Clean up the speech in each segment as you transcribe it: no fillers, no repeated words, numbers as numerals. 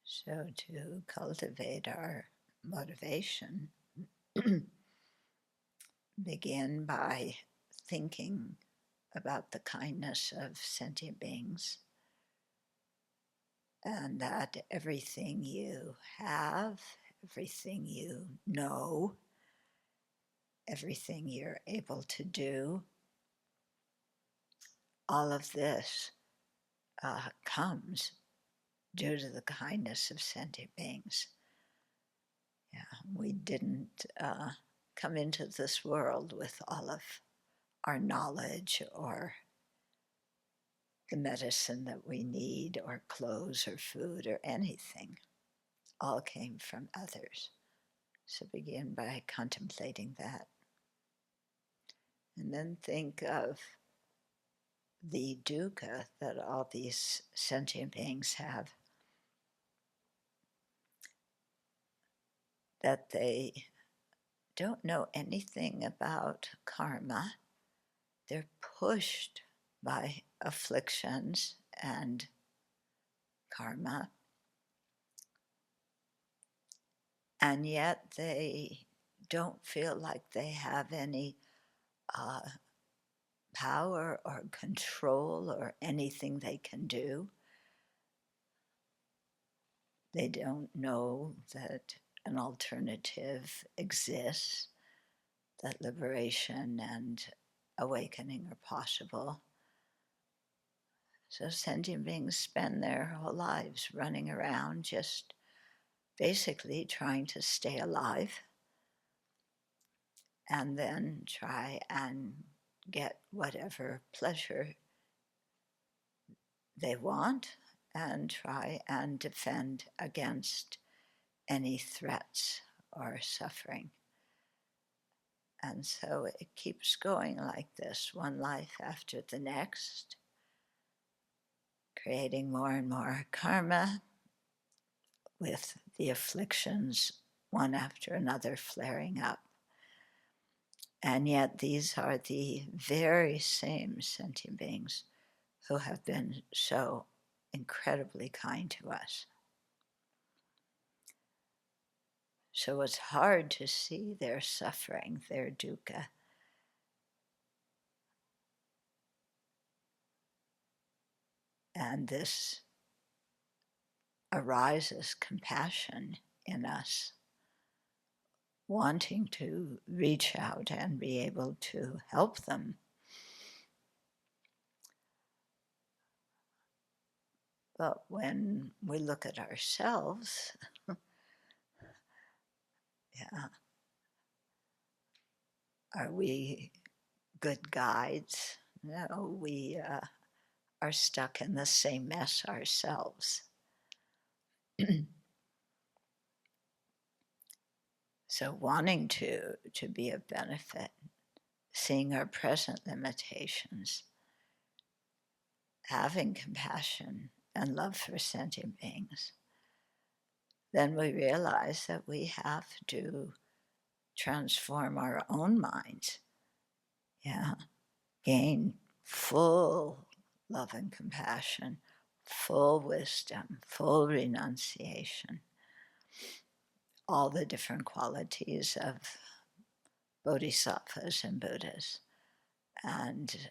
So to cultivate our motivation, begin by thinking about the kindness of sentient beings and that everything you have, everything you know, everything you're able to do, all of this comes due to the kindness of sentient beings. Yeah, we didn't come into this world with all of our knowledge or the medicine that we need or clothes or food or anything. All came from others. So begin by contemplating that. And then think of the dukkha that all these sentient beings have, that they don't know anything about karma. They're pushed by afflictions and karma, and yet they don't feel like they have any uh, power or control or anything they can do. They don't know that an alternative exists, that liberation and awakening are possible. So sentient beings spend their whole lives running around just basically trying to stay alive and then try and get whatever pleasure they want and try and defend against any threats or suffering. And so it keeps going like this, one life after the next, creating more and more karma with the afflictions one after another flaring up. And yet these are the very same sentient beings who have been so incredibly kind to us. So it's hard to see their suffering, their dukkha. And this arises compassion in us, wanting to reach out and be able to help them. But when we look at ourselves, yeah, are we good guides? No, we are stuck in the same mess ourselves. So wanting to be of benefit, seeing our present limitations, having compassion and love for sentient beings, then we realize that we have to transform our own minds, yeah, gain full love and compassion, full wisdom, full renunciation, all the different qualities of bodhisattvas and Buddhas. And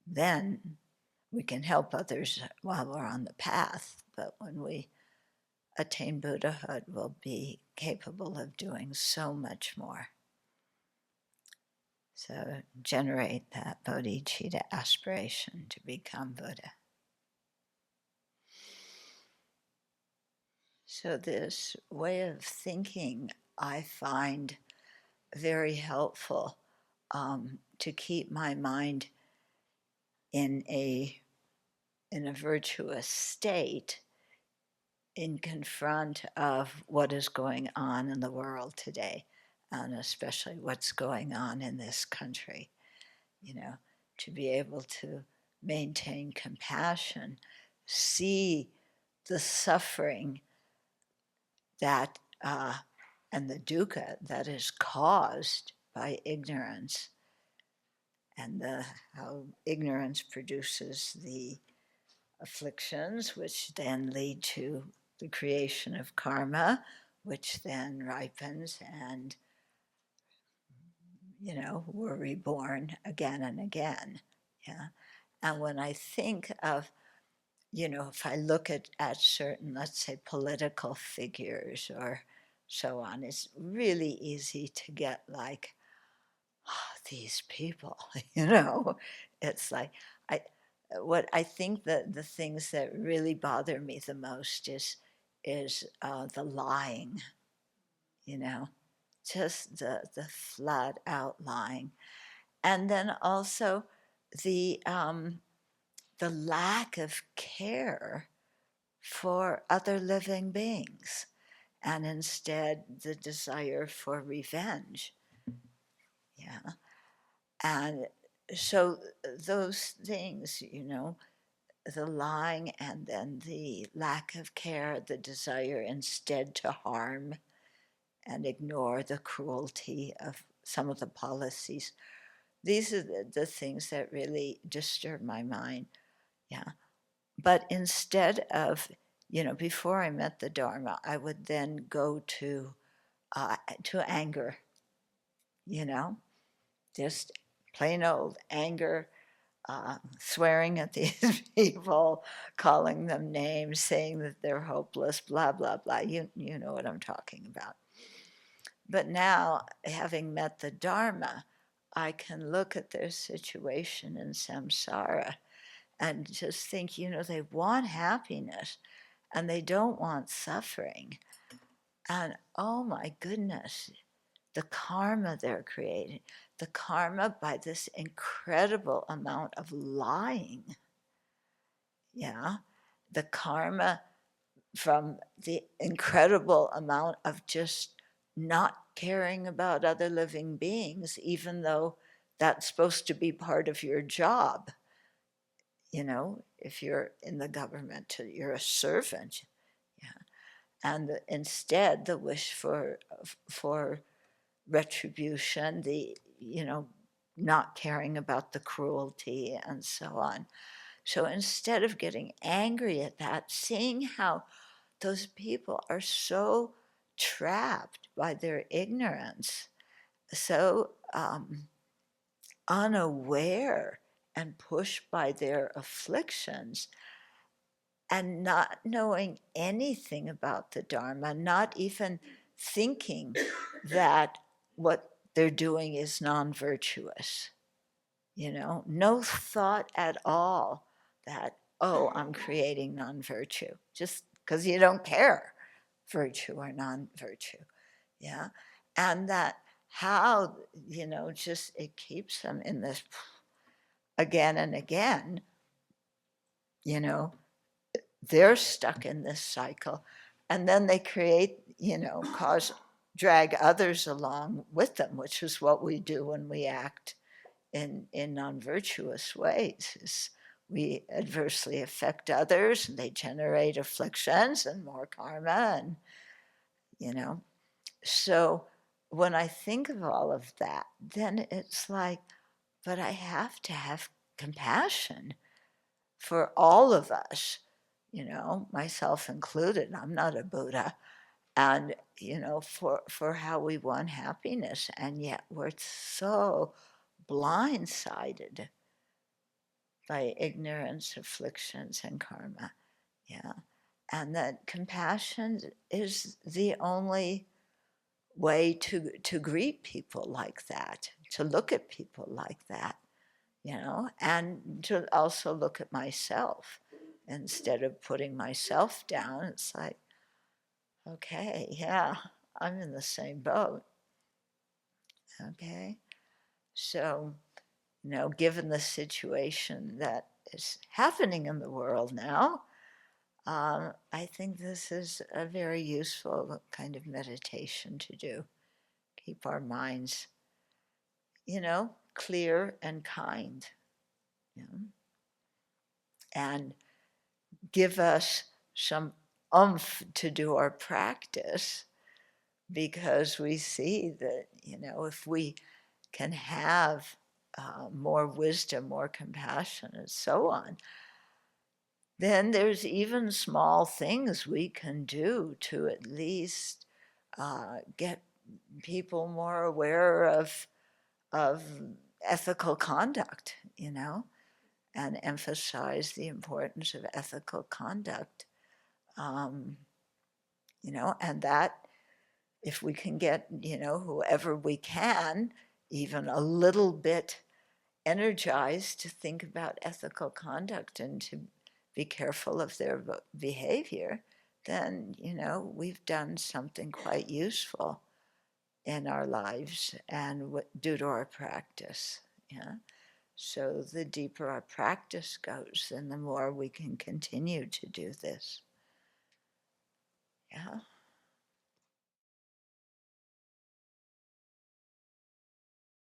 then we can help others while we're on the path, but when we attain Buddhahood, we'll be capable of doing so much more. So generate that bodhicitta aspiration to become Buddha. So this way of thinking I find very helpful to keep my mind in a virtuous state in confront of what is going on in the world today, and especially what's going on in this country. To be able to maintain compassion, see the suffering that and the dukkha that is caused by ignorance, and how ignorance produces the afflictions, which then lead to the creation of karma, which then ripens and, we're reborn again and again. Yeah. And when I think of, if I look at certain, let's say, political figures or so on, it's really easy to get like, oh, these people, it's like, what I think that the things that really bother me the most is the lying, just the flat out lying, and then also the the lack of care for other living beings, and instead the desire for revenge. Yeah. And so those things, the lying and then the lack of care, the desire instead to harm and ignore the cruelty of some of the policies, these are the things that really disturb my mind. Yeah. But instead of, before I met the Dharma, I would then go to anger, you know, just plain old anger, swearing at these people, calling them names, saying that they're hopeless, blah, blah, blah. You know what I'm talking about. But now, having met the Dharma, I can look at their situation in samsara and just think, they want happiness and they don't want suffering. And oh my goodness, the karma they're creating, the karma by this incredible amount of lying. Yeah, the karma from the incredible amount of just not caring about other living beings, even though that's supposed to be part of your job. If you're in the government, you're a servant. Yeah. And instead, the wish for retribution, the not caring about the cruelty and so on. So instead of getting angry at that, seeing how those people are so trapped by their ignorance, so unaware and pushed by their afflictions, and not knowing anything about the Dharma, not even thinking that what they're doing is non-virtuous. No thought at all that, oh, I'm creating non-virtue, just because you don't care, virtue or non-virtue. Yeah. And that how, just it keeps them in this again and again, they're stuck in this cycle. And then they create, drag others along with them, which is what we do when we act in non-virtuous ways. Is we adversely affect others and they generate afflictions and more karma, and so when I think of all of that, then it's like, but I have to have compassion for all of us, myself included. I'm not a Buddha. And, for how we want happiness. And yet we're so blindsided by ignorance, afflictions, and karma. Yeah. And that compassion is the only way to greet people like that, to look at people like that, and to also look at myself. Instead of putting myself down, it's like, okay, yeah, I'm in the same boat. Okay. So, given the situation that is happening in the world now, I think this is a very useful kind of meditation to do. Keep our minds, clear and kind, and give us some oomph to do our practice, because we see that, if we can have more wisdom, more compassion, and so on, then there's even small things we can do to at least get people more aware of ethical conduct, and emphasize the importance of ethical conduct. Um, and that if we can get, whoever we can, even a little bit energized to think about ethical conduct and to be careful of their behavior, then, we've done something quite useful in our lives and due to our practice. Yeah. So the deeper our practice goes, then the more we can continue to do this. Yeah.